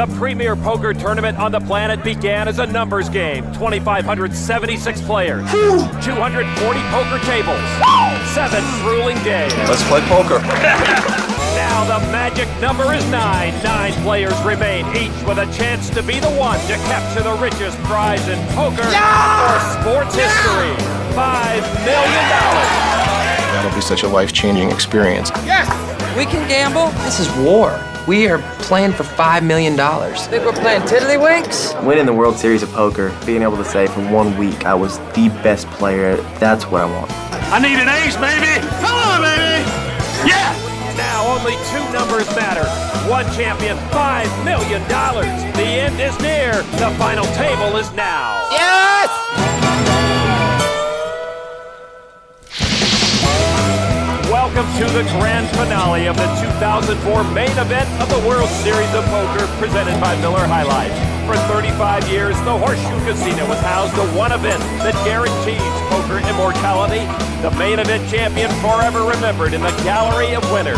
The premier poker tournament on the planet began as a numbers game. 2,576 players, 240 poker tables, 7 grueling days. Let's play poker. Now the magic number is 9. 9 players remain, each with a chance to be the one to capture the richest prize in poker or sports history. $5 million. That'll be such a life-changing experience. Yes! We can gamble. This is war. We are playing for $5 million. Think we're playing tiddlywinks? Winning the World Series of Poker, being able to say for 1 week I was the best player, that's what I want. I need an ace, baby! Come on, baby! Yeah! Now only 2 numbers matter. One champion, $5 million. The end is near. The final table is now. Yes! Welcome to the grand finale of the 2004 main event of the World Series of Poker, presented by Miller High Life. For 35 years, the Horseshoe Casino has housed the one event that guarantees poker immortality. The main event champion forever remembered in the gallery of winners.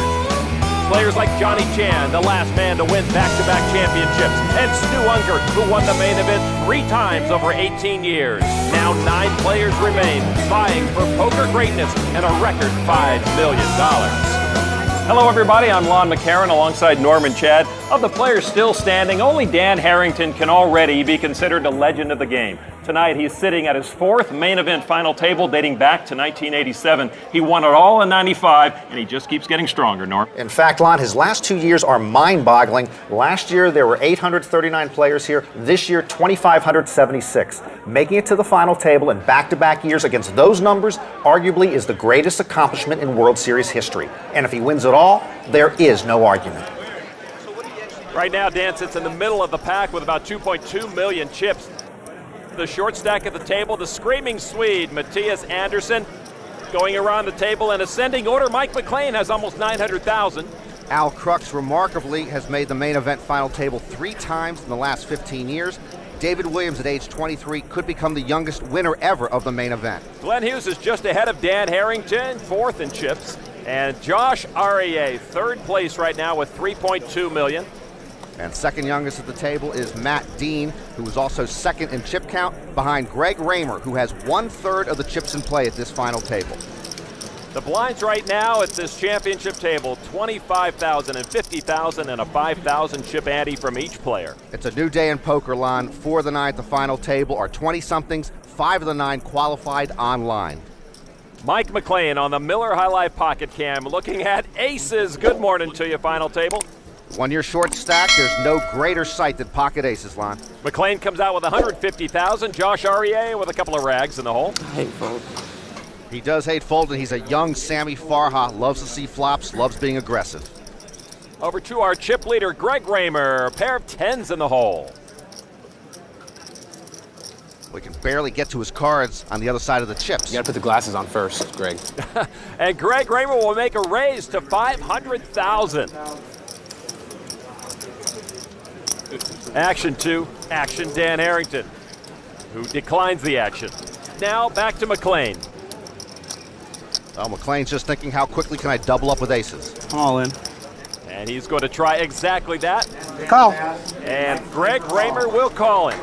Players like Johnny Chan, the last man to win back-to-back championships, and Stu Unger, who won the main event 3 times over 18 years. Now 9 players remain, vying for poker greatness and a record $5 million. Hello everybody, I'm Lon McCarron alongside Norman Chad. Of the players still standing, only Dan Harrington can already be considered a legend of the game. Tonight he's sitting at his 4th main event final table dating back to 1987. He won it all in 95 and he just keeps getting stronger, Norm. In fact, Lon, his last 2 years are mind-boggling. Last year there were 839 players here. This year 2,576. Making it to the final table in back-to-back years against those numbers arguably is the greatest accomplishment in World Series history. And if he wins it all, there is no argument. Right now, Dan sits in the middle of the pack with about 2.2 million chips. The short stack at the table, the screaming Swede, Mattias Andersson, going around the table in ascending order. Mike McLain has almost 900,000. Al Krux remarkably has made the main event final table 3 times in the last 15 years. David Williams at age 23 could become the youngest winner ever of the main event. Glenn Hughes is just ahead of Dan Harrington, 4th in chips. And Josh Arieh, 3rd place right now with 3.2 million. And second youngest at the table is Matt Dean, who is also 2nd in chip count, behind Greg Raymer, who has 1/3 of the chips in play at this final table. The blinds right now at this championship table, 25,000 and 50,000 and a 5,000 chip ante from each player. It's a new day in poker, Lon. 4 of the 9 at the final table are 20-somethings, 5 of the 9 qualified online. Mike McLain on the Miller High Life Pocket Cam looking at aces. Good morning to you, final table. 1 year short stack, there's no greater sight than pocket aces, Lon. McLain comes out with 150,000. Josh Arieh with a couple of rags in the hole. I hate fold. He does hate folding. He's a young Sammy Farha, loves to see flops, loves being aggressive. Over to our chip leader, Greg Raymer, a pair of 10s in the hole. We can barely get to his cards on the other side of the chips. You gotta put the glasses on first, Greg. And Greg Raymer will make a raise to 500,000. Action 2, action Dan Harrington, who declines the action. Now back to McLain. Oh, McLain's just thinking, how quickly can I double up with aces? I'm all in. And he's going to try exactly that. Call. And Greg Raymer will call him.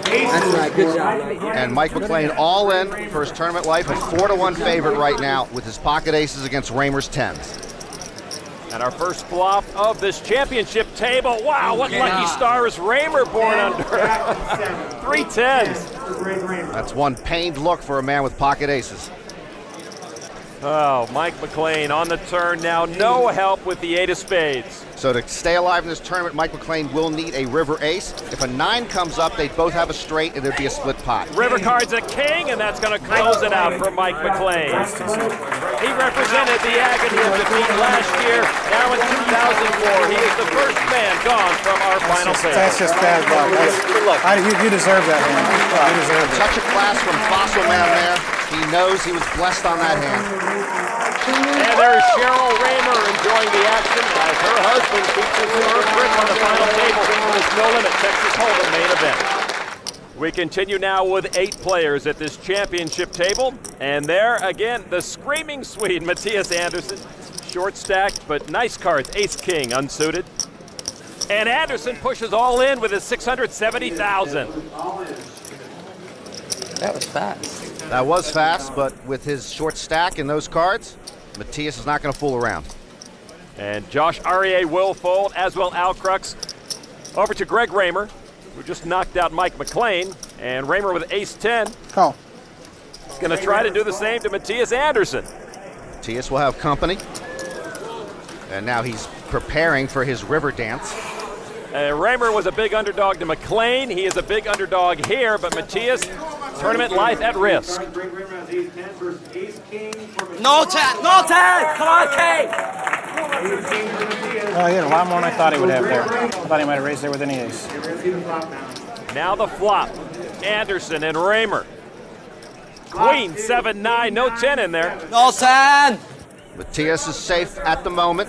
That's right, good job. And Mike McLain all in for his tournament life, a 4-1 favorite right now with his pocket aces against Raymer's 10s. And our first flop of this championship table. Wow, what lucky star is Raymer born under? 3 10s. That's one pained look for a man with pocket aces. Oh, Mike McLain on the turn now. No help with the 8 of spades. So to stay alive in this tournament, Mike McLain will need a river ace. If a 9 comes up, they'd both have a straight, and it'd be a split pot. River card's a king, and that's going to close it out for Mike McLain. He represented the agony of defeat last year. Now in 2004, he is the first man gone from our final table. That's just bad luck. You deserve that, man. You deserve it. Touch of class from Fossil Man there. He knows he was blessed on that hand. And there's Cheryl Raymer enjoying the action as her husband features her grip on the final table for this No Limit Texas Hold'em main event. We continue now with 8 players at this championship table. And there again, the screaming Swede, Mattias Andersson. Short stacked, but nice cards. Ace-King unsuited. And Andersson pushes all in with his 670,000. That was fast. That was fast, but with his short stack and those cards, Mattias is not going to fool around. And Josh Arieh will fold, as will Al Krux. Over to Greg Raymer, who just knocked out Mike McLain. And Raymer with ace-10. Call. He's going to try to do the same to Mattias Andersson. Mattias will have company. And now he's preparing for his river dance. Raymer was a big underdog to McLain. He is a big underdog here, but Mattias, tournament life at risk. No 10, no 10! Come on, Kate! Oh, he had a lot more than I thought he would have there. I thought he might have raised there with any ace. Now the flop. Andersson and Raymer. Queen, 7-9, no 10 in there. No 10! Mattias is safe at the moment.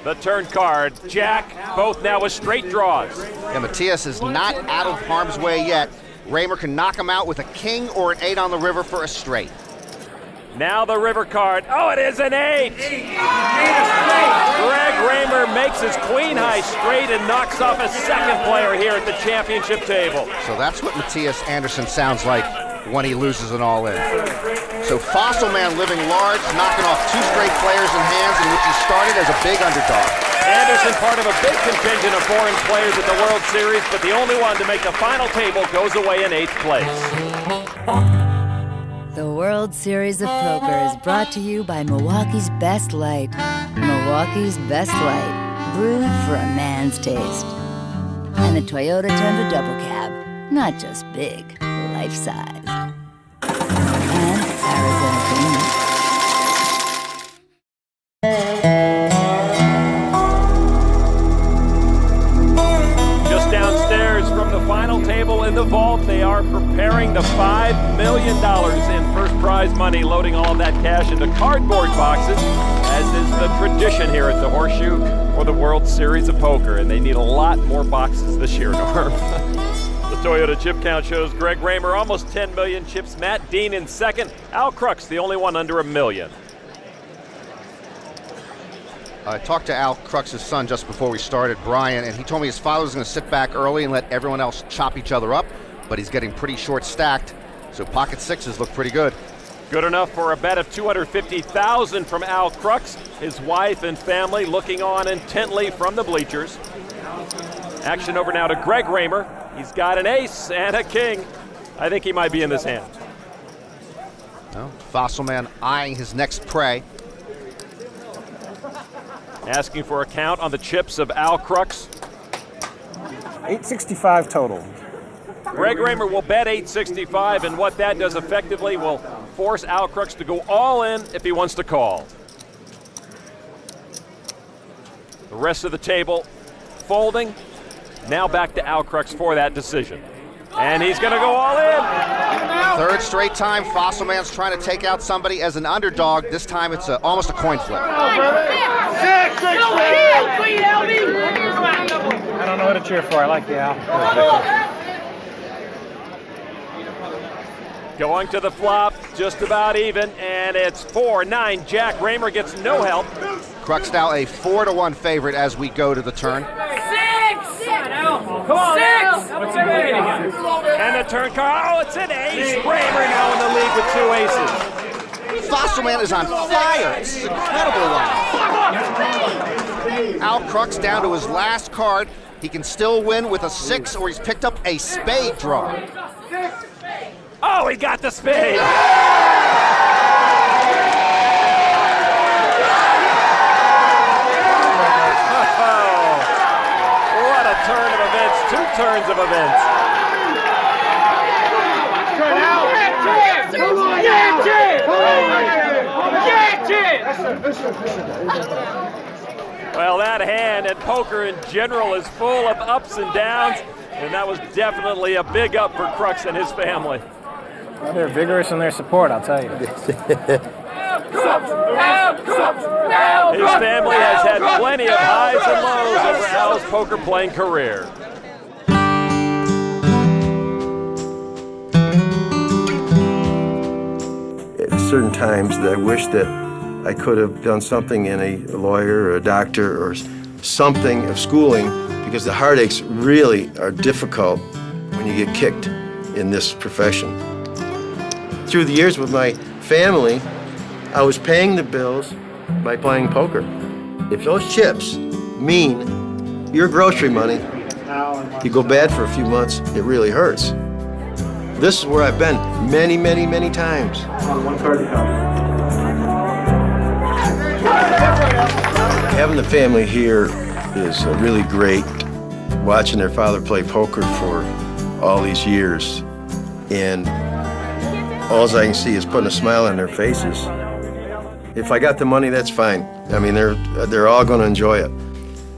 The turn card, Jack, both now with straight draws. And Mattias is not out of harm's way yet. Raymer can knock him out with a king or an 8 on the river for a straight. Now the river card. Oh, it is an 8! Greg Raymer makes his queen high straight and knocks off a second player here at the championship table. So that's what Mattias Andersson sounds like when he loses an all-in. So Fossil Man living large, knocking off 2 straight players in hands in which he started as a big underdog. Andersson part of a big contingent of foreign players at the World Series, but the only one to make the final table goes away in 8th place. The World Series of Poker is brought to you by Milwaukee's Best Light. Milwaukee's Best Light, brewed for a man's taste. And the Toyota Tundra Double Cab, not just big, life-sized. And Arizona Creamer. Just downstairs from the final table in the vault, they are preparing the $5 million in first prize money, loading all of that cash into cardboard boxes, as is the tradition here at the Horseshoe for the World Series of Poker. And they need a lot more boxes this year, Norm. The Toyota chip count shows Greg Raymer almost 10 million chips, Matt Dean in second, Al Krux the only one under $1 million. I talked to Al Krux' son just before we started, Brian, and he told me his father was going to sit back early and let everyone else chop each other up, but he's getting pretty short stacked, so pocket sixes look pretty good. Good enough for a bet of $250,000 from Al Krux, his wife and family looking on intently from the bleachers. Action over now to Greg Raymer. He's got an ace and a king. I think he might be in this hand. Well, Fossil Man eyeing his next prey. Asking for a count on the chips of Al Krux. 865 total. Greg Raymer will bet 865, and what that does effectively will force Al Krux to go all in if he wants to call. The rest of the table folding. Now back to Al Krux for that decision. And he's going to go all in. Third straight time Fossil Man's trying to take out somebody as an underdog. This time it's almost a coin flip. I don't know what to cheer for. I like the Al. Going to the flop, just about even, and it's 4-9. Jack Raymer gets no help. Krux now a 4-1 favorite as we go to the turn. Come on, 6! And the turn card, oh, it's an ace. Raymer now in the lead with 2 aces. Fossil Man is on fire. This is incredible line. Al Krux down to his last card. He can still win with a 6, or he's picked up a spade draw. Oh, he got the spade. Turn of events, 2 turns of events. Well, that hand and poker in general is full of ups and downs, and that was definitely a big up for Krux and his family. Well, they're vigorous in their support, I'll tell you. His family has had plenty of highs and lows over Al's poker playing career. At certain times, I wish that I could have done something in a lawyer or a doctor or something of schooling, because the heartaches really are difficult when you get kicked in this profession. Through the years with my family, I was paying the bills by playing poker. If those chips mean your grocery money, you go bad for a few months, it really hurts. This is where I've been many, many, many times. Having the family here is really great. Watching their father play poker for all these years, and all I can see is putting a smile on their faces. If I got the money, that's fine. I mean, they're all going to enjoy it.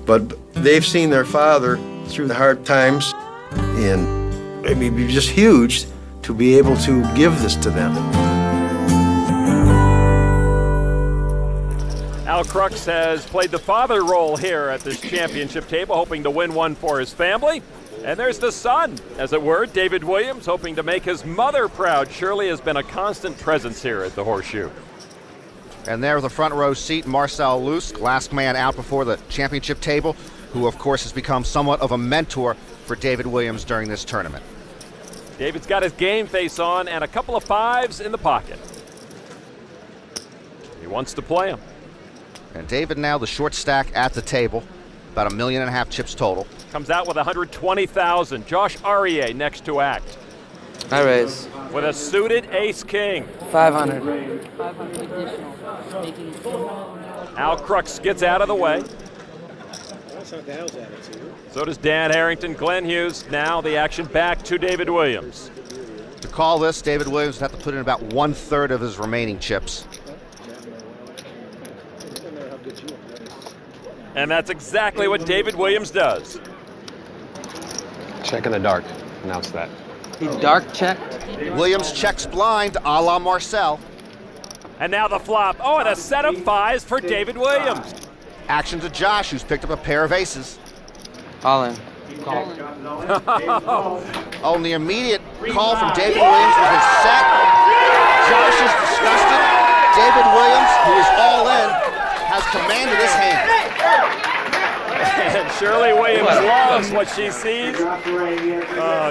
But they've seen their father through the hard times, and it would be just huge to be able to give this to them. Al Krux has played the father role here at this championship table, hoping to win one for his family. And there's the son, as it were, David Williams, hoping to make his mother proud. Shirley has been a constant presence here at the Horseshoe. And there with the front row seat, Marcel Loos, last man out before the championship table, who of course has become somewhat of a mentor for David Williams during this tournament. David's got his game face on and a couple of fives in the pocket. He wants to play them. And David now the short stack at the table, about $1.5 million chips total. Comes out with 120,000. Josh Arieh next to act. I raise. With a suited ace-king. 500. Al Krux gets out of the way. So does Dan Harrington, Glenn Hughes. Now the action back to David Williams. To call this, David Williams would have to put in about 1/3 of his remaining chips. And that's exactly what David Williams does. Check in the dark. Announce that. He dark checked. Williams checks blind, a la Marcel. And now the flop. Oh, and a set of fives for David Williams. Action to Josh, who's picked up a pair of aces. All in. Oh, and the immediate call from David Williams with his set. Josh is disgusted. David Williams, who is all in, has commanded his hand. And Shirley Williams loves what she sees.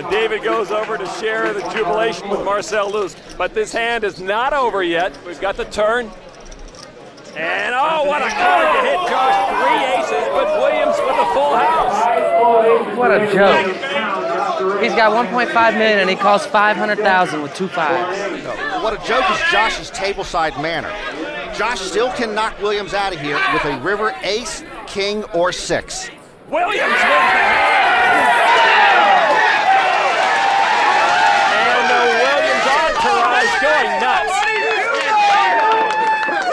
David goes over to share the jubilation with Marcel Loos. But this hand is not over yet. We've got the turn. And oh, what a card to hit Josh. 3 aces, but Williams with a full house. What a joke. He's got 1.5 million and he calls 500,000 with 2 fives. What a joke is Josh's tableside manner. Josh still can knock Williams out of here with a river ace, king, or 6. Williams wins the hand. And the Williams entourage going nuts.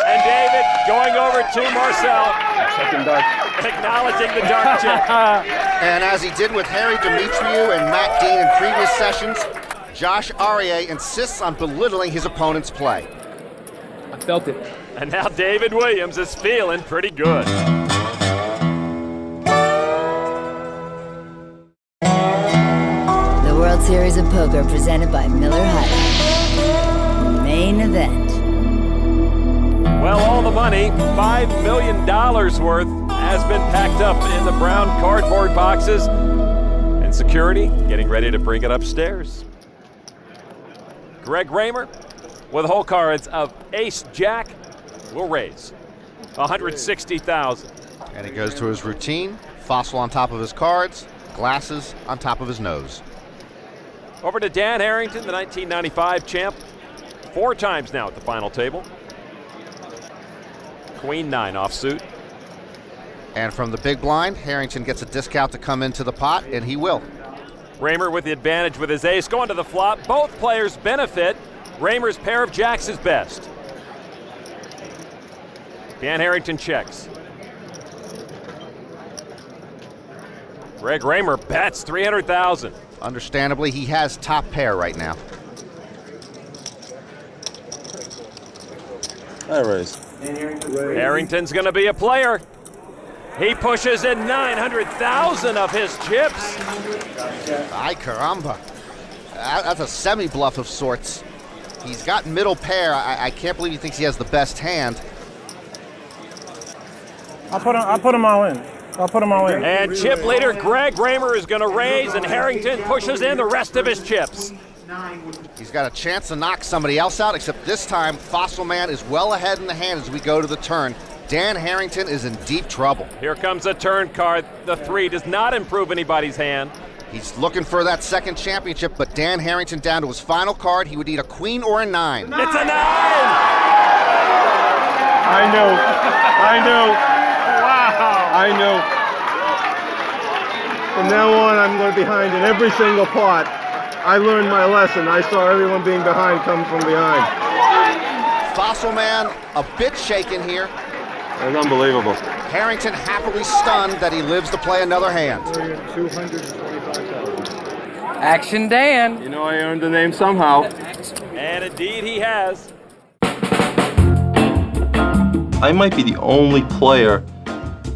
And David going over to Marcel. Acknowledging the dark check. And as he did with Harry Demetriou and Matt Dean in previous sessions, Josh Arieh insists on belittling his opponent's play. I felt it. And now David Williams is feeling pretty good. The World Series of Poker presented by Miller High Life. Main event. Well, all the money, $5 million worth, has been packed up in the brown cardboard boxes. And security getting ready to bring it upstairs. Greg Raymer with hole cards of ace-jack will raise 160,000. And he goes to his routine, fossil on top of his cards, glasses on top of his nose. Over to Dan Harrington, the 1995 champ. 4 times now at the final table. Queen 9 offsuit. And from the big blind, Harrington gets a discount to come into the pot, and he will. Raymer with the advantage with his ace going to the flop. Both players benefit. Raymer's pair of jacks is best. Dan Harrington checks. Greg Raymer bets 300,000. Understandably, he has top pair right now. I raise. Harrington's going to be a player. He pushes in 900,000 of his chips. Ay caramba. That's a semi-bluff of sorts. He's got middle pair. I can't believe he thinks he has the best hand. I'll put them all in. I'll put them all in. And chip leader Greg Raymer is going to raise, and Harrington pushes in the rest of his chips. He's got a chance to knock somebody else out, except this time Fossil Man is well ahead in the hand as we go to the turn. Dan Harrington is in deep trouble. Here comes a turn card. The 3 does not improve anybody's hand. He's looking for that second championship, but Dan Harrington down to his final card. He would need a queen or a 9. It's a 9! I knew. Wow. I knew. From now on, I'm going to be behind in every single pot. I learned my lesson. I saw everyone being behind come from behind. Fossil Man a bit shaken here. That's unbelievable. Harrington happily stunned that he lives to play another hand. 225,000. Action Dan. You know I earned the name somehow. And indeed he has. I might be the only player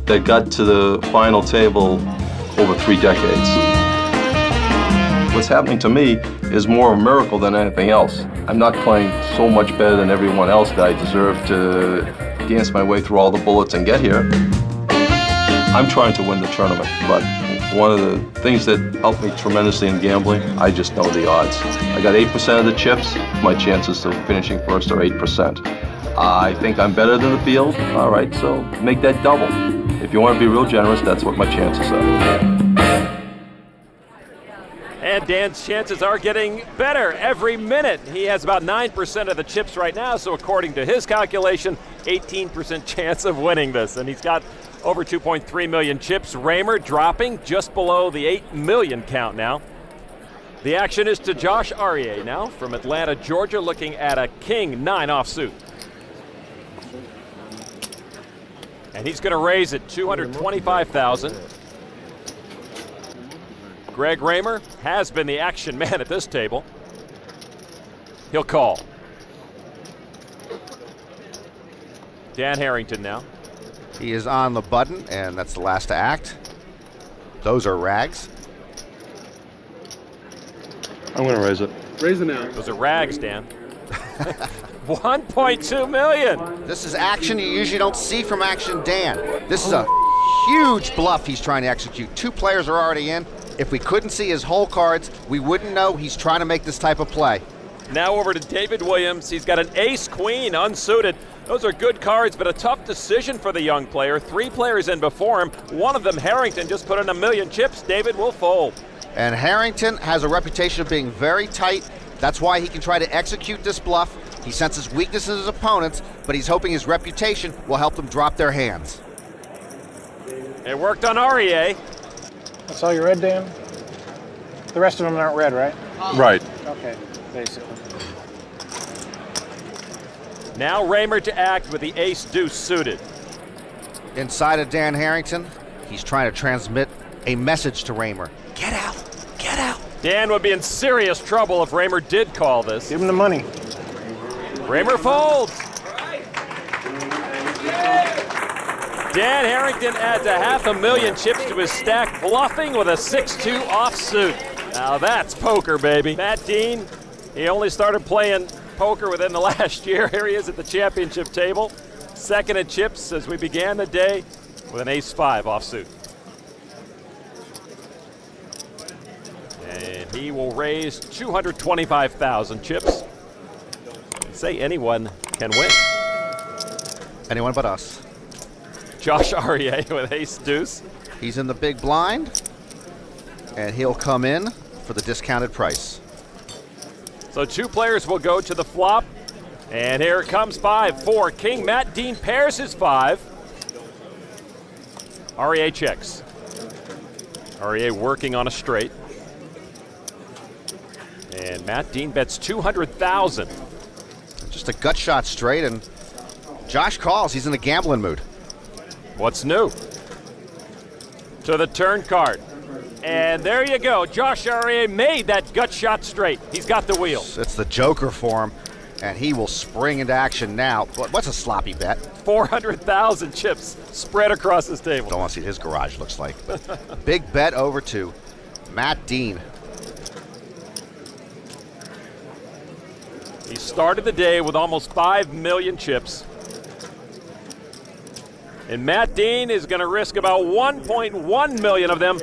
that got to the final table over 3 decades. What's happening to me is more a miracle than anything else. I'm not playing so much better than everyone else that I deserve to dance my way through all the bullets and get here. I'm trying to win the tournament, but one of the things that helped me tremendously in gambling, I just know the odds. I got 8% of the chips. My chances of finishing first are 8%. I think I'm better than the field. All right, so make that double. If you want to be real generous, that's what my chances are. And Dan's chances are getting better every minute. He has about 9% of the chips right now, so according to his calculation, 18% chance of winning this. And he's got over 2.3 million chips. Raymer dropping just below the 8 million count now. The action is to Josh Arieh now from Atlanta, Georgia, looking at a king 9 offsuit. And he's going to raise it 225,000. Greg Raymer has been the action man at this table. He'll call. Dan Harrington now. He is on the button, and that's the last to act. Those are rags. I'm going to raise it. Raise it now. Those are rags, Dan. 1.2 million. This is action you usually don't see from Action Dan. This is a huge bluff he's trying to execute. 2 players are already in. If we couldn't see his whole cards, we wouldn't know he's trying to make this type of play. Now over to David Williams. He's got an ace-queen unsuited. Those are good cards, but a tough decision for the young player. 3 players in before him. One of them, Harrington, just put in 1 million chips. David will fold. And Harrington has a reputation of being very tight. That's why he can try to execute this bluff. He senses weaknesses in his opponents, but he's hoping his reputation will help them drop their hands. It worked on Arieh. That's all you read, Dan? The rest of them aren't red, right? Right. Okay, basically. Now Raymer to act with the ace-deuce suited. Inside of Dan Harrington, he's trying to transmit a message to Raymer. Get out, get out. Dan would be in serious trouble if Raymer did call this. Give him the money. Raymer folds. Dan Harrington adds 500,000 chips to his stack, bluffing with a 6-2 offsuit. Now that's poker, baby. Matt Dean, he only started playing poker within the last year. Here he is at the championship table. Second in chips as we began the day with an ace-5 offsuit. And he will raise 225,000 chips. Say anyone can win. Anyone but us. Josh Arieh with ace-deuce. He's in the big blind, and he'll come in for the discounted price. So 2 players will go to the flop. And here it comes 5-4. King Matt Dean pairs his 5. Arieh checks. Arieh working on a straight. And Matt Dean bets 200,000. Just a gut shot straight, and Josh calls. He's in the gambling mood. What's new? To the turn card. And there you go. Josh Arieh made that gut shot straight. He's got the wheel. It's the Joker for him, and he will spring into action now. What's a sloppy bet? 400,000 chips spread across his table. Don't want to see what his garage looks like. Big bet over to Matt Dean. He started the day with almost 5 million chips. And Matt Dean is going to risk about 1.1 million of them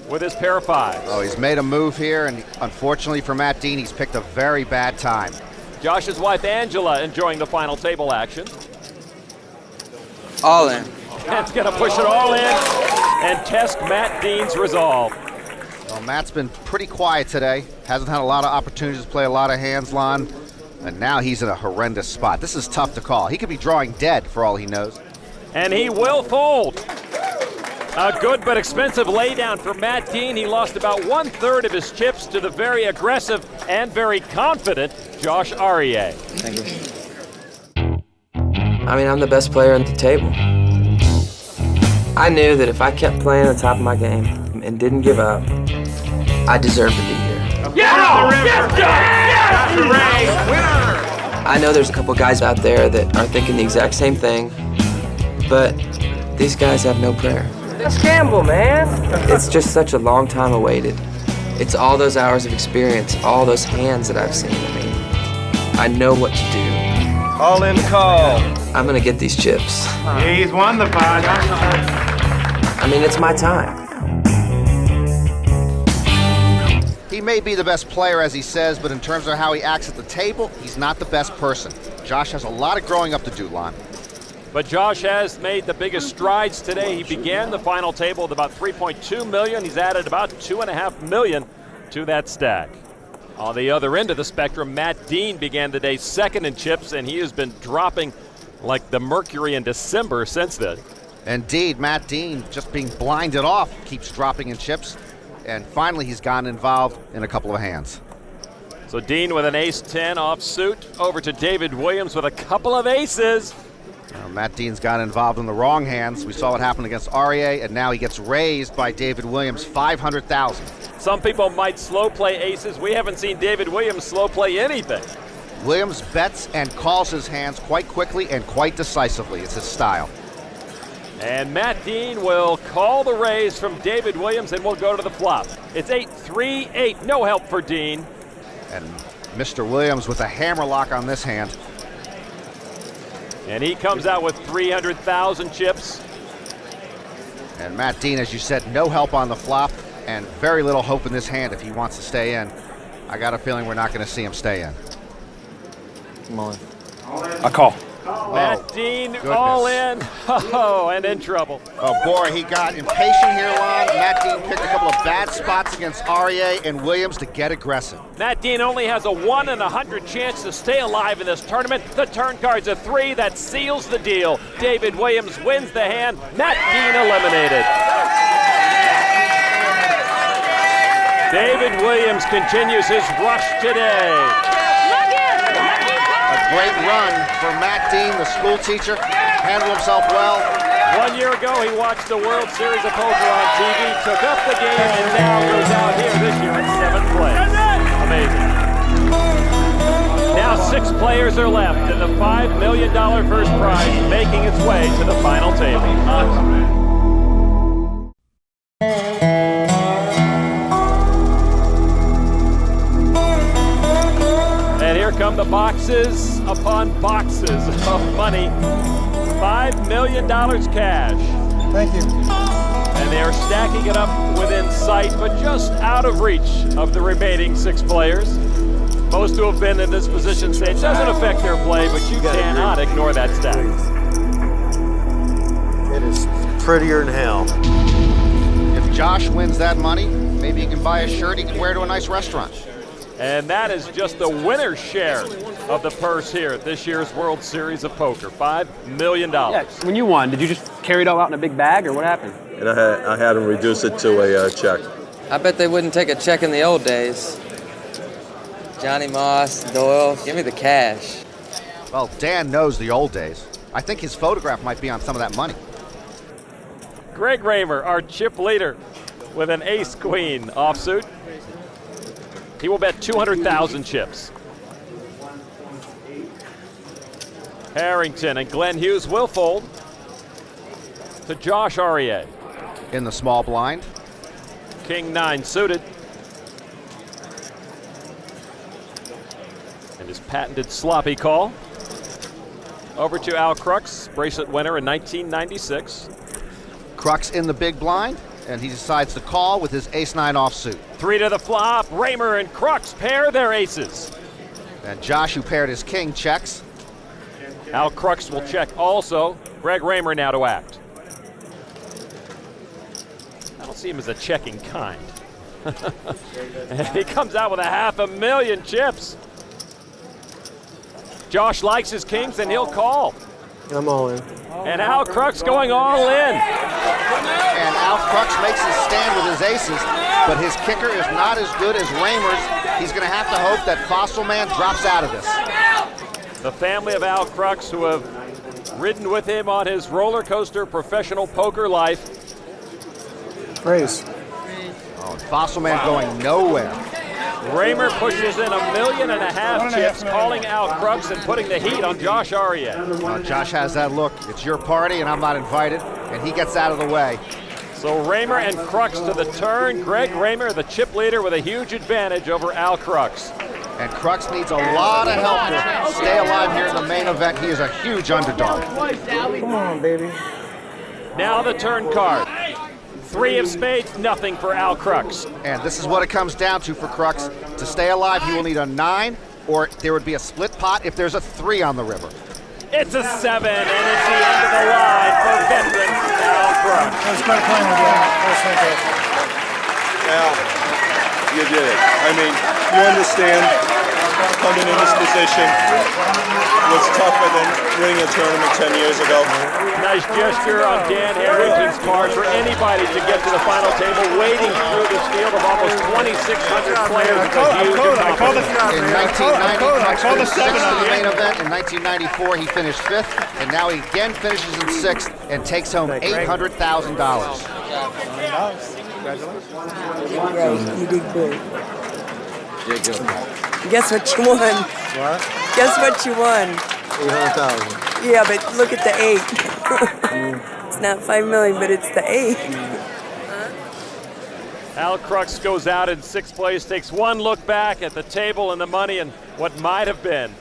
with his pair of fives. Oh, he's made a move here, and unfortunately for Matt Dean, he's picked a very bad time. Josh's wife Angela enjoying the final table action. All in. Matt's going to push it all in and test Matt Dean's resolve. Well, Matt's been pretty quiet today. Hasn't had a lot of opportunities to play a lot of hands, Lon. And now he's in a horrendous spot. This is tough to call. He could be drawing dead for all he knows. And he will fold. A good but expensive laydown for Matt Dean. He lost about 1/3 of his chips to the very aggressive and very confident Josh Arieh. Thank you. I mean, I'm the best player at the table. I knew that if I kept playing at the top of my game and didn't give up, I deserved to be here. Yeah! Yes, Josh! Yes! Winner! I know there's a couple guys out there that are thinking the exact same thing, but these guys have no prayer. Let's gamble, man. It's just such a long time awaited. It's all those hours of experience, all those hands that I've seen. I mean, I know what to do. All in call. I'm gonna get these chips. He's won the pot. I mean, it's my time. He may be the best player, as he says, but in terms of how he acts at the table, he's not the best person. Josh has a lot of growing up to do, Lon. But Josh has made the biggest strides today. He began the final table with about 3.2 million. He's added about 2.5 million to that stack. On the other end of the spectrum, Matt Dean began the day second in chips, and he has been dropping like the mercury in December since then. Indeed, Matt Dean, just being blinded off, keeps dropping in chips, and finally he's gotten involved in a couple of hands. So Dean with an ace-10 offsuit, over to David Williams with a couple of aces. Matt Dean's got involved in the wrong hands. We saw what happened against Arieh, and now he gets raised by David Williams, 500,000. Some people might slow play aces. We haven't seen David Williams slow play anything. Williams bets and calls his hands quite quickly and quite decisively. It's his style. And Matt Dean will call the raise from David Williams, and we'll go to the flop. It's 8-3-8, no help for Dean. And Mr. Williams with a hammerlock on this hand. And he comes out with 300,000 chips. And Matt Dean, as you said, no help on the flop and very little hope in this hand if he wants to stay in. I got a feeling we're not going to see him stay in. Come on. A call. Matt Dean all in. Oh, and in trouble. Oh boy, he got impatient here, Lon. Matt Dean picked a couple of bad spots against Arieh and Williams to get aggressive. Matt Dean only has a 1 in 100 chance to stay alive in this tournament. The turn card's a 3. That seals the deal. David Williams wins the hand. Matt Dean eliminated. David Williams continues his rush today. Great run for Matt Dean, the school teacher. Handled himself well. 1 year ago, he watched the World Series of Poker on TV, took up the game, and now goes out here this year at 7th place. Amazing. Now 6 players are left, and the $5 million first prize making its way to the final table. And here come the boxes upon boxes of money. $5 million cash. Thank you. And they are stacking it up within sight, but just out of reach of the remaining 6 players. Most who have been in this position say it doesn't affect their play, but you cannot ignore that stack. It is prettier than hell. If Josh wins that money, maybe he can buy a shirt he can wear to a nice restaurant. And that is just the winner's share of the purse here at this year's World Series of Poker, $5 million. Yeah, when you won, did you just carry it all out in a big bag, or what happened? And I had him reduce it to a check. I bet they wouldn't take a check in the old days. Johnny Moss, Doyle, give me the cash. Well, Dan knows the old days. I think his photograph might be on some of that money. Greg Raymer, our chip leader, with an ace-queen offsuit. He will bet 200,000 chips. Harrington and Glenn Hughes will fold to Josh Arieh. In the small blind. King 9 suited. And his patented sloppy call. Over to Al Krux, bracelet winner in 1996. Krux in the big blind, and he decides to call with his ace-9 offsuit. 3 to the flop. Raymer and Krux pair their aces. And Josh, who paired his king, checks. Al Krux will check also. Greg Raymer now to act. I don't see him as a checking kind. And he comes out with a $500,000 chips. Josh likes his kings, and he'll call. I'm all in. And Al Krux going all in. And Al Krux makes his stand with his aces, but his kicker is not as good as Raymer's. He's going to have to hope that Fossil Man drops out of this. The family of Al Krux, who have ridden with him on his roller coaster professional poker life. Raise. Oh, Fossil Man going nowhere. Raymer pushes in $1.5 million chips, calling Al Krux and putting the heat on Josh Arieh. Josh has that look. It's your party and I'm not invited, and he gets out of the way. So Raymer and Krux to the turn. Greg Raymer, the chip leader, with a huge advantage over Al Krux. And Krux needs a lot of help to stay alive here in the main event. He is a huge underdog. Come on, baby. Now the turn card. 3 of spades, nothing for Al Krux. And this is what it comes down to for Krux. To stay alive, he will need a 9, or there would be a split pot if there's a 3 on the river. It's a 7, and it's the end of the line for veteran Al Krux. That was quite playing with you. That was fantastic. Al, you did it. I mean, you understand coming in this position was tougher than winning a tournament 10 years ago. Nice gesture on Dan Harrington's part for anybody to get to the final table, wading through this field of almost 2,600 players. In 1990, Krux finished 6th in the main event. In 1994, he finished 5th, and now he again finishes in 6th and takes home $800,000. Right, you did good. Guess what you won? What? Guess what you won? 800,000. Yeah, but look at the 8. It's not 5 million, but it's the 8. Al Krux goes out in 6th place, takes one look back at the table and the money and what might have been.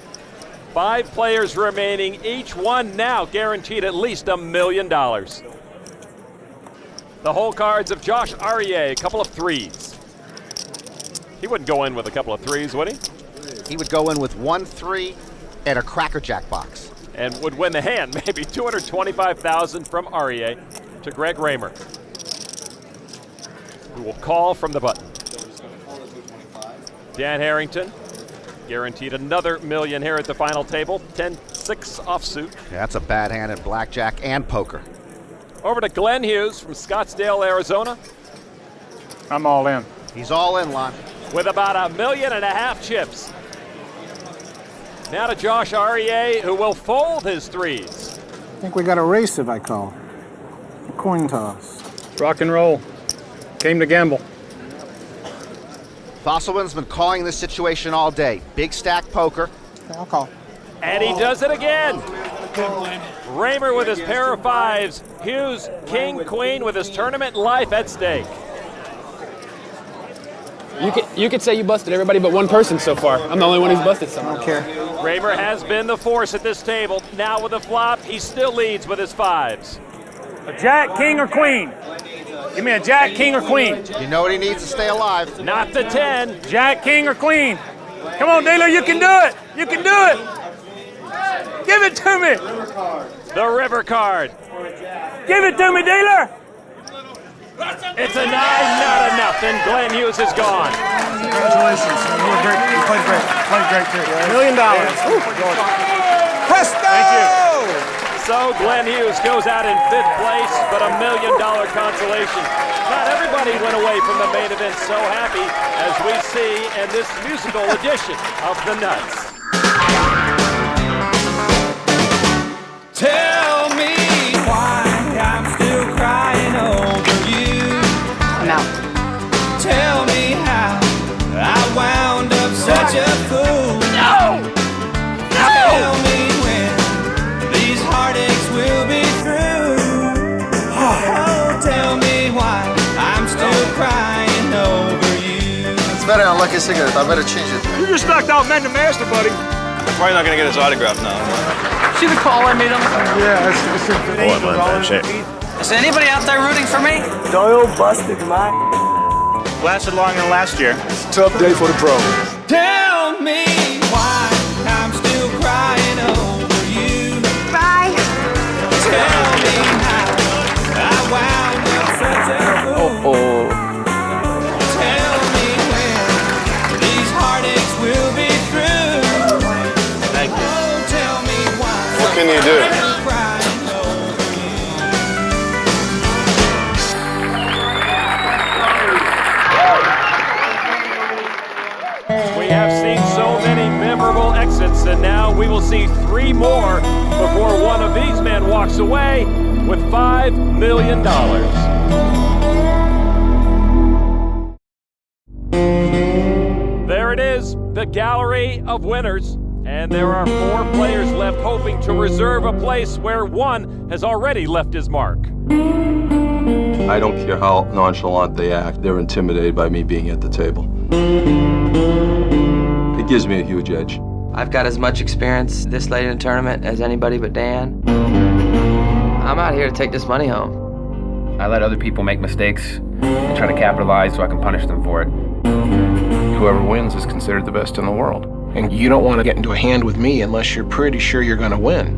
5 players remaining, each one now guaranteed at least $1 million. The hole cards of Josh Arieh, a couple of 3s. He wouldn't go in with a couple of 3s, would he? He would go in with 1 3 and a Cracker Jack box. And would win the hand, maybe $225,000 from Arieh to Greg Raymer, who will call from the button. Dan Harrington guaranteed another $1 million here at the final table, 10-6 offsuit. Yeah, that's a bad hand at blackjack and poker. Over to Glenn Hughes from Scottsdale, Arizona. I'm all in. He's all in, Lon. With about $1.5 million chips. Now to Josh Arieh, who will fold his 3s. I think we got a race if I call. A coin toss. Rock and roll. Came to gamble. Fossilman's been calling this situation all day. Big stack poker. Okay, I'll call. And he does it again. Raymer with his pair of 5s. Hughes, king, queen with his tournament life at stake. You could say you busted everybody but one person so far. I'm the only one who's busted someone. I don't care. Raymer has been the force at this table. Now with the flop, he still leads with his 5s. A jack, king, or queen? Give me a jack, king, or queen. You know what he needs to stay alive. Not the 10. Jack, king, or queen? Come on, dealer, you can do it. You can do it. Give it to me. The river card. Give it to me, dealer. It's a 9, not enough, and Glenn Hughes is gone. Congratulations. You were great. You played great. Played great, too. $1 million. Presto! Thank you. So Glenn Hughes goes out in 5th place, but $1 million consolation. Not everybody went away from the main event so happy as we see in this musical edition of The Nuts. Tell me why I'm still crying over you. I'm out. Tell me how I wound up such a fool. No! Tell me when these heartaches will be through. Oh, tell me why I'm still crying over you. It's very unlucky cigarette. I better change it. You just knocked out Man the Master, buddy. probably not going to get his autograph now. See the call I made him? Yeah, it's a good Is anybody out there rooting for me? Doyle busted my. Lasted longer than last year. It's a tough day for the pros. Tell me why I'm still crying over you. Bye. Tell me how I wound up such a fool. Tell me when these heartaches will be through. Thank you. Oh, tell me why. What can you do? We have seen so many memorable exits, and now we will see 3 more before one of these men walks away with $5 million. There it is, the gallery of winners. And there are 4 players left hoping to reserve a place where one has already left his mark. I don't care how nonchalant they act, they're intimidated by me being at the table. It gives me a huge edge. I've got as much experience this late in the tournament as anybody but Dan. I'm out here to take this money home. I let other people make mistakes and try to capitalize so I can punish them for it. Whoever wins is considered the best in the world. And you don't want to get into a hand with me unless you're pretty sure you're going to win.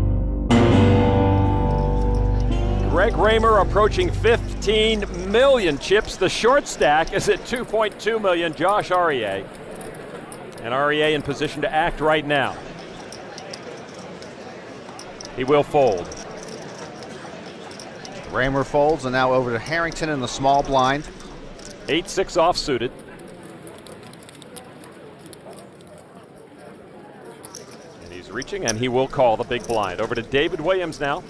Greg Raymer approaching 15 million chips. The short stack is at 2.2 million. Josh Arieh. And Arieh in position to act right now. He will fold. Raymer folds, and now over to Harrington in the small blind. 8-6 offsuited. And he's reaching, and he will call the big blind. Over to David Williams now.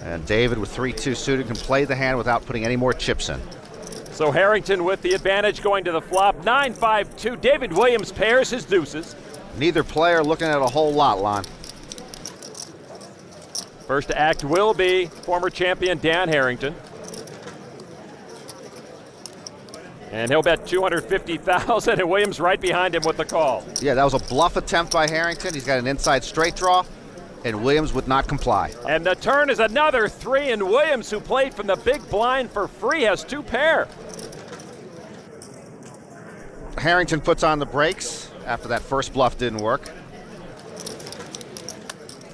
And David with 3-2 suited can play the hand without putting any more chips in. So Harrington with the advantage going to the flop. 9-5-2. David Williams pairs his deuces. Neither player looking at a whole lot, Lon. First to act will be former champion Dan Harrington. And he'll bet $250,000, and Williams right behind him with the call. Yeah, that was a bluff attempt by Harrington. He's got an inside straight draw, and Williams would not comply. And the turn is another 3, and Williams, who played from the big blind for free, has 2 pair. Harrington puts on the brakes after that first bluff didn't work.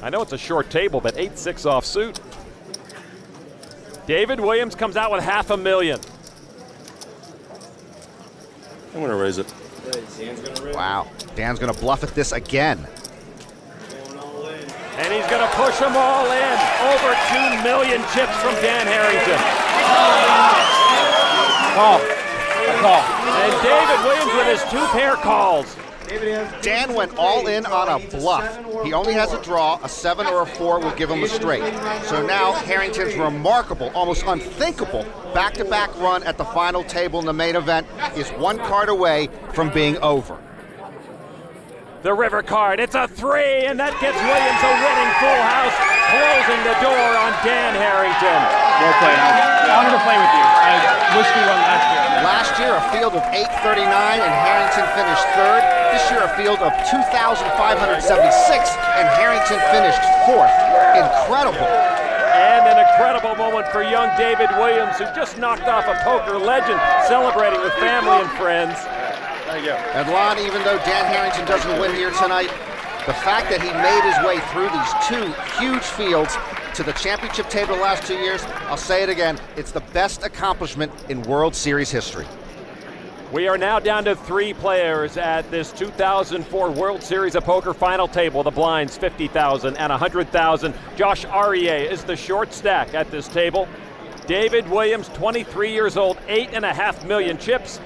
I know it's a short table, but 8-6 offsuit. David Williams comes out with $500,000. I'm going to raise it. Wow. Dan's going to bluff at this again. And he's going to push them all in. Over 2 million chips from Dan Harrington. Call. And David Williams with his 2 pair calls. Dan went all in on a bluff. He only has a draw. A 7 or a 4 will give him a straight. So now Harrington's remarkable, almost unthinkable back-to-back run at the final table in the main event is 1 card away from being over. The river card, it's a 3, and that gets Williams a winning full house, closing the door on Dan Harrington. Well played. I'm honored to play with you. I wish we won last year. Last year, a field of 839, and Harrington finished 3rd. This year, a field of 2,576, and Harrington finished 4th. Incredible. And an incredible moment for young David Williams, who just knocked off a poker legend, celebrating with family and friends. Thank you. And Lon, even though Dan Harrington doesn't win here tonight, the fact that he made his way through these 2 huge fields to the championship table the last 2 years, I'll say it again, it's the best accomplishment in World Series history. We are now down to 3 players at this 2004 World Series of Poker final table. The blinds, $50,000 and $100,000. Josh Arieh is the short stack at this table. David Williams, 23 years old, 8.5 million chips.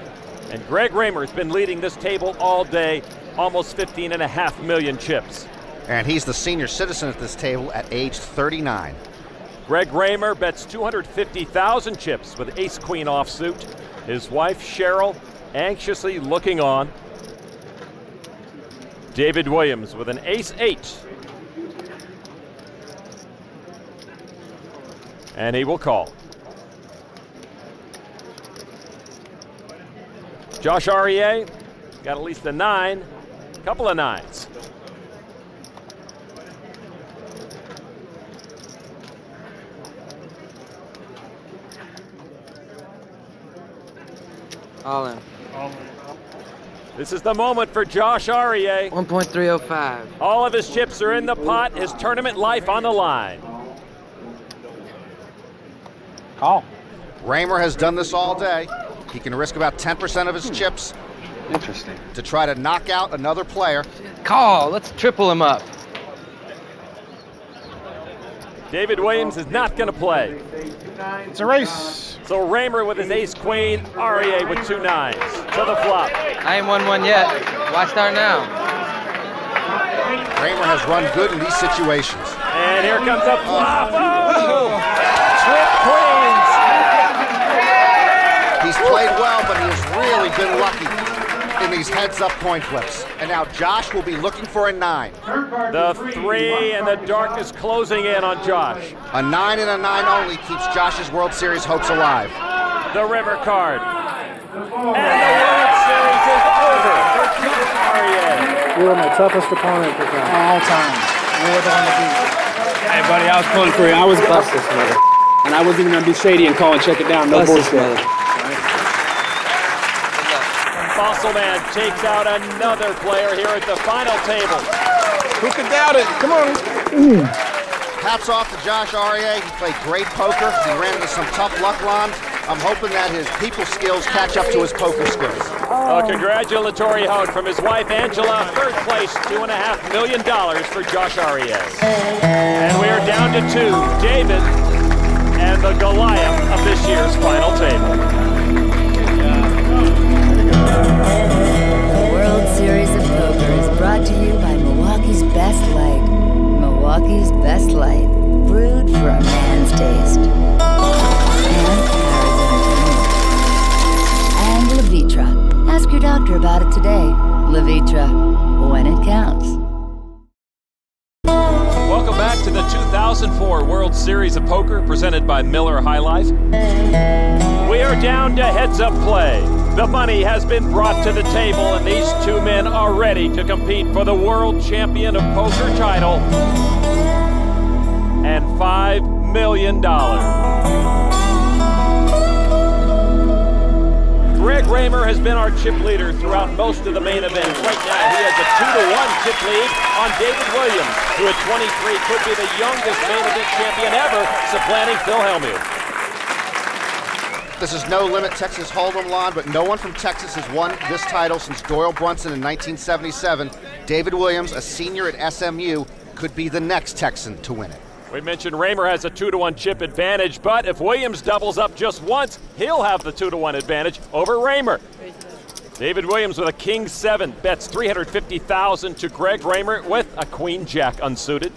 And Greg Raymer has been leading this table all day, almost 15.5 million chips. And he's the senior citizen at this table at age 39. Greg Raymer bets 250,000 chips with ace-queen offsuit. His wife, Cheryl, anxiously looking on. David Williams with an ace-8. And he will call. Josh Arieh got at least a 9, couple of 9s. All in. This is the moment for Josh Arieh. 1.305. All of his chips are in the pot, his tournament life on the line. Call. Raymer has done this all day. He can risk about 10% of his chips. Interesting. To try to knock out another player. Call. Let's triple him up. David Williams is not going to play. It's a race. So Raymer with his ace-queen, Arieh with 2 nines. To the flop. I ain't won one yet. Why start now? Raymer has run good in these situations. And here comes a flop. Oh! Trip queens. He's played well, but he has really been lucky in these heads-up coin flips. And now Josh will be looking for a 9. The 3 and the dark is closing in on Josh. A 9 and a 9 only keeps Josh's World Series hopes alive. The river card. And the World Series is over for Josh Arieh. You were my toughest opponent for all time. You were the one to beat. Hey, buddy, I was pulling for you. I was Bust this mother. and I wasn't even gonna be shady and call and check it down. No Bust this bullshit. mother. Fossil Man takes out another player here at the final table. Who could doubt it? Come on. Hats off to Josh Arieh. He played great poker. He ran into some tough luck lines. I'm hoping that his people skills catch up to his poker skills. A congratulatory hug from his wife, Angela. Third place, $2.5 million for Josh Arieh. And we are down to 2, David and the Goliath of this year's final table. The World Series of Poker is brought to you by Milwaukee's Best Light. Milwaukee's Best Light, brewed for a man's taste. And Levitra. Ask your doctor about it today. Levitra, when it counts. Welcome back to the 2004 World Series of Poker presented by Miller High Life. We are down to heads-up play. The money has been brought to the table, and these 2 men are ready to compete for the World Champion of Poker title and $5 million. Greg Raymer has been our chip leader throughout most of the main event. Right now, he has a 2-1 chip lead on David Williams, who at 23 could be the youngest main event champion ever, supplanting Phil Hellmuth. This is no limit Texas Hold'em lawn, but no one from Texas has won this title since Doyle Brunson in 1977. David Williams, a senior at SMU, could be the next Texan to win it. We mentioned Raymer has a 2-1 chip advantage, but if Williams doubles up just once, he'll have the 2-1 advantage over Raymer. David Williams with a king-7 bets $350,000 to Greg Raymer with a queen-jack unsuited.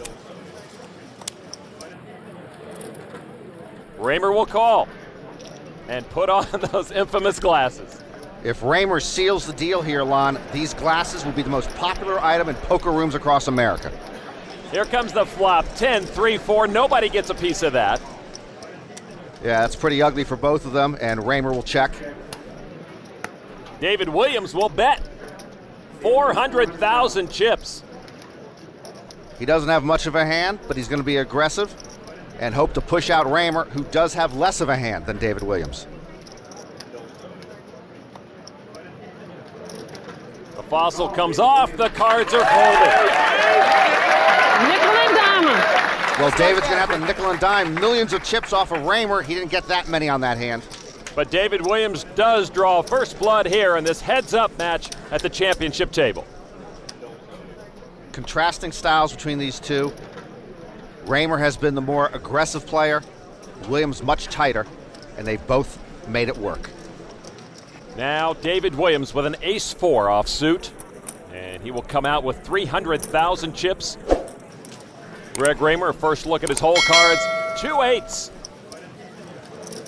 Raymer will call and put on those infamous glasses. If Raymer seals the deal here, Lon, these glasses will be the most popular item in poker rooms across America. Here comes the flop, 10, 3, 4. Nobody gets a piece of that. Yeah, that's pretty ugly for both of them, and Raymer will check. David Williams will bet 400,000 chips. He doesn't have much of a hand, but he's going to be aggressive and hope to push out Raymer, who does have less of a hand than David Williams. The fossil comes off, the cards are folded. Nickel and diamond. Well, David's going to have to nickel and dime millions of chips off of Raymer. He didn't get that many on that hand. But David Williams does draw first blood here in this heads-up match at the championship table. Contrasting styles between these two. Raymer has been the more aggressive player, Williams much tighter, and they've both made it work. Now David Williams with an ace-4 offsuit, and he will come out with 300,000 chips. Greg Raymer, first look at his hole cards, 2 8s.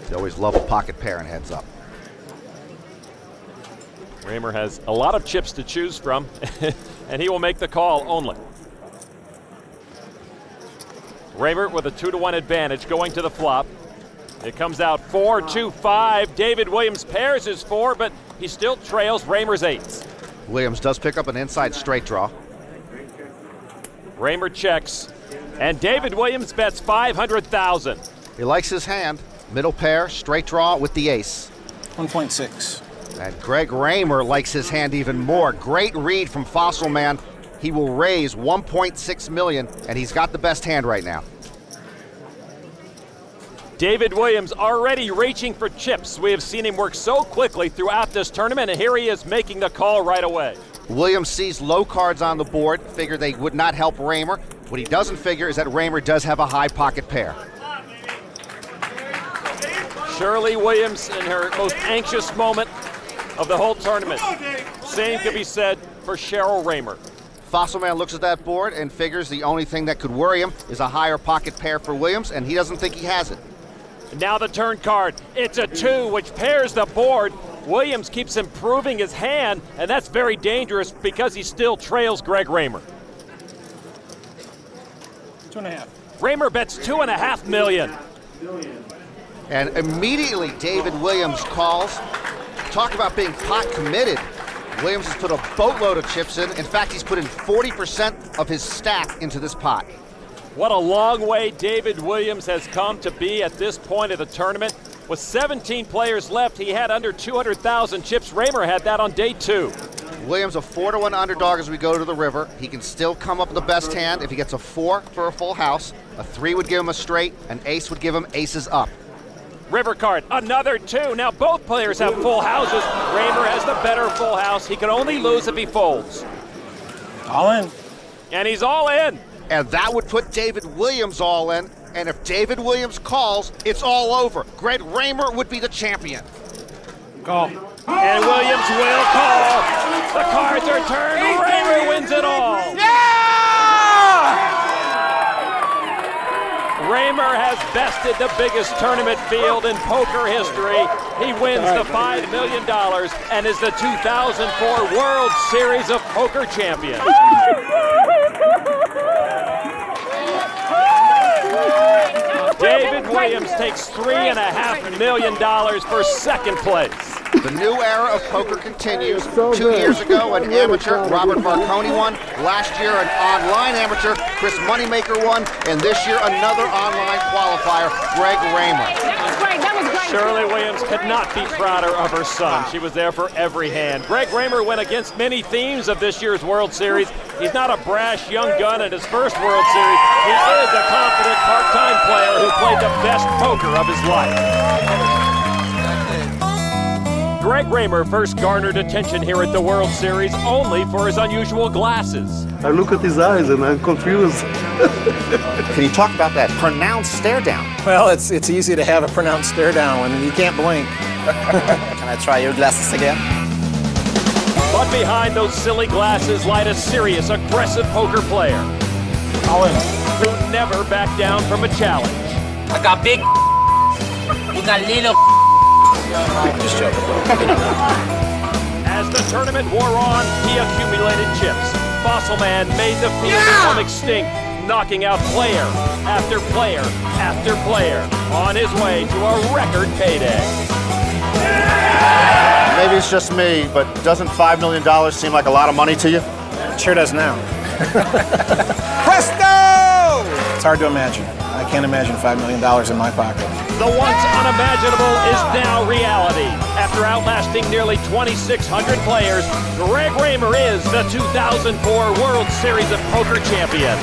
They always love a pocket pair and heads up. Raymer has a lot of chips to choose from, and he will make the call only. Raymer with a 2-1 advantage going to the flop. It comes out 4-2-5. David Williams pairs his 4, but he still trails Raymer's 8s. Williams does pick up an inside straight draw. Raymer checks, and David Williams bets 500,000. He likes his hand. Middle pair, straight draw with the ace. 1.6. And Greg Raymer likes his hand even more. Great read from Fossil Man. He will raise $1.6 million, and he's got the best hand right now. David Williams already reaching for chips. We have seen him work so quickly throughout this tournament, and here he is making the call right away. Williams sees low cards on the board, figured they would not help Raymer. What he doesn't figure is that Raymer does have a high pocket pair. Shirley Williams in her most anxious moment of the whole tournament. Same could be said for Cheryl Raymer. Fossil Man looks at that board and figures the only thing that could worry him is a higher pocket pair for Williams, and he doesn't think he has it. Now the turn card. It's a 2, which pairs the board. Williams keeps improving his hand, and that's very dangerous because he still trails Greg Raymer. 2.5. Raymer bets $2.5 million. And immediately David Williams calls. Talk about being pot committed. Williams has put a boatload of chips in. In fact, he's put in 40% of his stack into this pot. What a long way David Williams has come to be at this point of the tournament. With 17 players left, he had under 200,000 chips. Raymer had that on day 2. Williams a 4-1 underdog as we go to the river. He can still come up with the best hand if he gets a 4 for a full house. A 3 would give him a straight. An ace would give him aces up. River card, another 2. Now both players have full houses. Raymer has the better full house. He can only lose if he folds. All in. And he's all in. And that would put David Williams all in. And if David Williams calls, it's all over. Greg Raymer would be the champion. Call. And Williams will call. The cards are turned. Raymer wins it all. Raymer has bested the biggest tournament field in poker history. He wins the $5 million and is the 2004 World Series of Poker champion. David Williams takes $3.5 million for second place. The new era of poker continues. 2 years ago, an amateur, Robert Marconi, won. Last year, an online amateur, Chris Moneymaker, won. And this year, another online qualifier, Greg Raymer. That was great. That was great. Shirley Williams could not be prouder of her son. She was there for every hand. Greg Raymer went against many themes of this year's World Series. He's not a brash young gun at his first World Series. He is a confident part-time player who played the best poker of his life. Greg Raymer first garnered attention here at the World Series only for his unusual glasses. I look at his eyes and I'm confused. Can you talk about that pronounced stare down? Well, it's easy to have a pronounced stare down when you can't blink. Can I try your glasses again? But behind those silly glasses lied a serious, aggressive poker player. All in. Who never backed down from a challenge. I got big. You got little. Just joking. As the tournament wore on, he accumulated chips. Fossil Man made the field become extinct, knocking out player after player after player on his way to a record payday. Maybe it's just me, but doesn't $5 million seem like a lot of money to you? It sure does now. Presto! It's hard to imagine. I can't imagine $5 million in my pocket. The once unimaginable is now reality. After outlasting nearly 2,600 players, Greg Raymer is the 2004 World Series of Poker champion.